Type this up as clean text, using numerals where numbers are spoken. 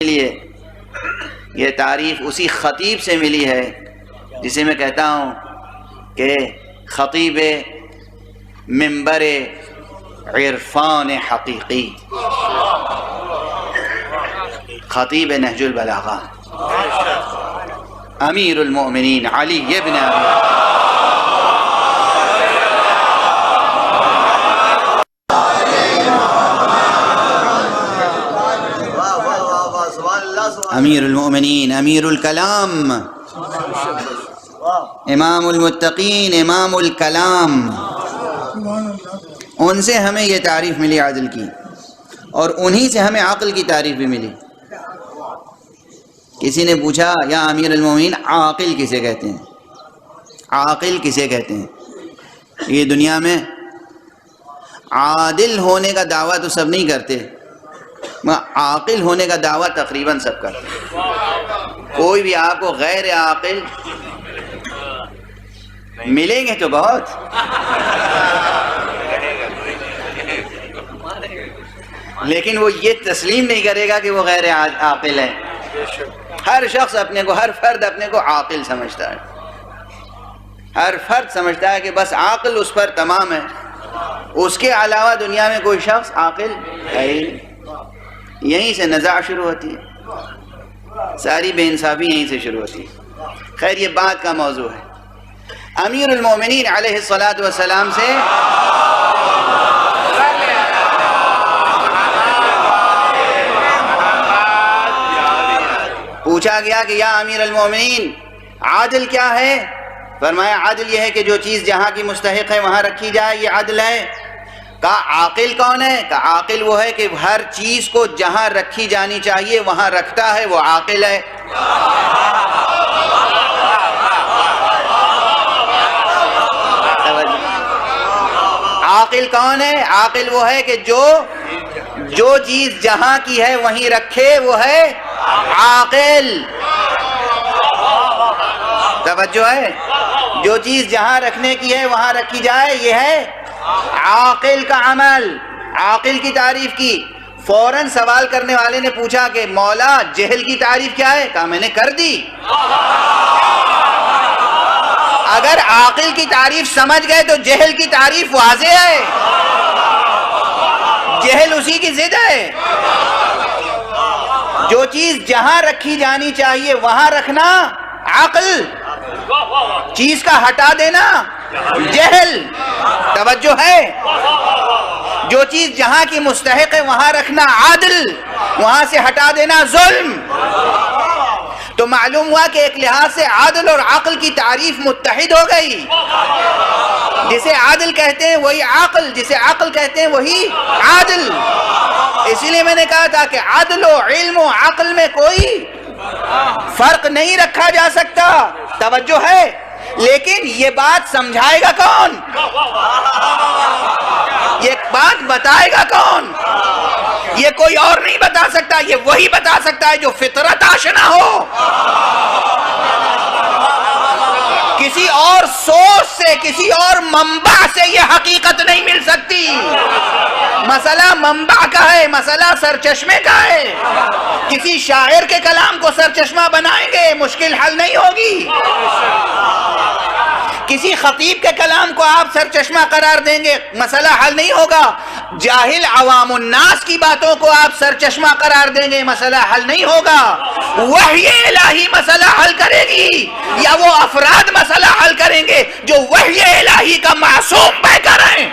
لیے یہ تعریف اسی خطیب سے ملی ہے جسے میں کہتا ہوں کہ خطیب منبر عرفان حقیقی، خطیب نہج البلاغہ، امیر المؤمنین علی ابن ابی امیر المؤمنین، امیر الکلام، امام المتقین، امام الکلام، ان سے ہمیں یہ تعریف ملی عدل کی، اور انہی سے ہمیں عقل کی تعریف بھی ملی۔ کسی نے پوچھا یا امیر المؤمنین عاقل کسے کہتے ہیں؟ عاقل کسے کہتے ہیں؟ یہ دنیا میں عادل ہونے کا دعویٰ تو سب نہیں کرتے، عاقل ہونے کا دعویٰ تقریباً سب کرتے ہیں۔ کوئی بھی آپ کو غیر عاقل ملیں گے تو بہت، لیکن وہ یہ تسلیم نہیں کرے گا کہ وہ غیر عاقل ہے۔ ہر شخص اپنے کو، ہر فرد اپنے کو عاقل سمجھتا ہے، ہر فرد سمجھتا ہے کہ بس عاقل اس پر تمام ہے، اس کے علاوہ دنیا میں کوئی شخص عاقل ہے ہی نہیں۔ یہیں سے نزاع شروع ہوتی ہے، ساری بے انصافی یہیں سے شروع ہوتی ہے۔ خیر، یہ بات کا موضوع ہے۔ امیر المومنین علیہ الصلاۃ والسلام سے پوچھا گیا کہ یا امیر المومنین عادل کیا ہے؟ فرمایا عادل یہ ہے کہ جو چیز جہاں کی مستحق ہے وہاں رکھی جائے، یہ عدل ہے۔ کہا عاقل کون ہے؟ کہا عاقل وہ ہے کہ ہر چیز کو جہاں رکھی جانی چاہیے وہاں رکھتا ہے، وہ عاقل ہے۔ عاقل کون ہے؟ عاقل وہ ہے کہ جو چیز جہاں کی ہے وہیں رکھے، وہ ہے عاقل۔ توجہ ہے، جو چیز جہاں رکھنے کی ہے وہاں رکھی جائے، یہ ہے عاقل کا عمل۔ عاقل کی تعریف کی۔ فوراً سوال کرنے والے نے پوچھا کہ مولا جہل کی تعریف کیا ہے؟ کہا میں نے کر دی۔ اگر عاقل کی تعریف سمجھ گئے تو جہل کی تعریف واضح ہے، جہل اسی کی ضد ہے۔ جو چیز جہاں رکھی جانی چاہیے وہاں رکھنا عقل، چیز کا ہٹا دینا جہل۔ توجہ ہے، جو چیز جہاں کی مستحق ہے وہاں رکھنا عادل، وہاں سے ہٹا دینا ظلم۔ تو معلوم ہوا کہ ایک لحاظ سے عادل اور عقل کی تعریف متحد ہو گئی۔ جسے عادل کہتے ہیں وہی عقل، جسے عقل کہتے ہیں وہی عادل۔ اسی لیے میں نے کہا تھا کہ عدل و علم و عقل میں کوئی فرق نہیں رکھا جا سکتا۔ توجہ ہے، لیکن یہ بات سمجھائے گا کون؟ یہ بات بتائے گا کون؟ یہ کوئی اور نہیں بتا سکتا، یہ وہی بتا سکتا ہے جو فطرت آشنا ہو۔ کسی اور سوچ سے، کسی اور منبع سے یہ حقیقت نہیں مل سکتی۔ مسئلہ منبع کا ہے، مسئلہ سرچشمے کا ہے۔ کسی شاعر کے کلام کو سرچشمہ بنائیں گے، مشکل حل نہیں ہوگی۔ کسی خطیب کے کلام کو آپ سرچشمہ قرار دیں گے، مسئلہ حل نہیں ہوگا۔ جاہل عوام الناس کی باتوں کو آپ سرچشمہ قرار دیں گے، مسئلہ حل نہیں ہوگا۔ وحی الہی مسئلہ حل کرے گی، یا وہ افراد مسئلہ حل کریں گے جو وحی الہی کا معصوم بہ کر ہیں؟